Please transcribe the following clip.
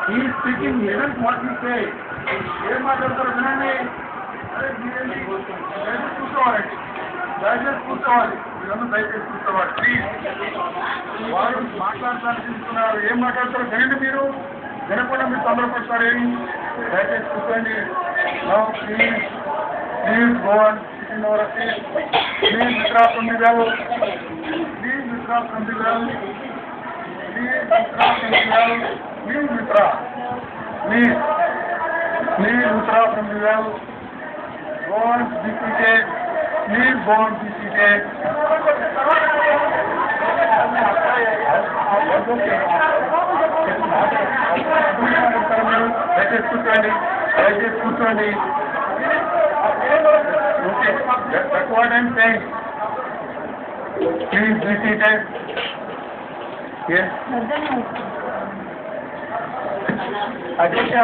He is speaking, listen what he say. ఏం మాట్లాడతారు వినండి. దయచేసి కూర్చోవాలండి. దయచేసి కూర్చోవాలి. మీరందరూ దయచేసి కూర్చోవాలి ప్లీజ్. వారు మాట్లాడటానికి తీసుకున్నారు. ఏం మాట్లాడతారో వినండి. మీరు వినకుండా మీరు తొందరపడతారు. ఏమి దయచేసి కూర్చోండి. Please go and SIT in our seat. Please withdraw from the well. Please withdraw from the well. Please withdraw from the well. Please withdraw. Please withdraw from the well. Go on, be seated. Please go on, be seated. Dayachesi కూర్చోండి. దయచేసి కూర్చోండి. Okay, that's what I'm saying. Please be seated. Yes. అధ్యక్ష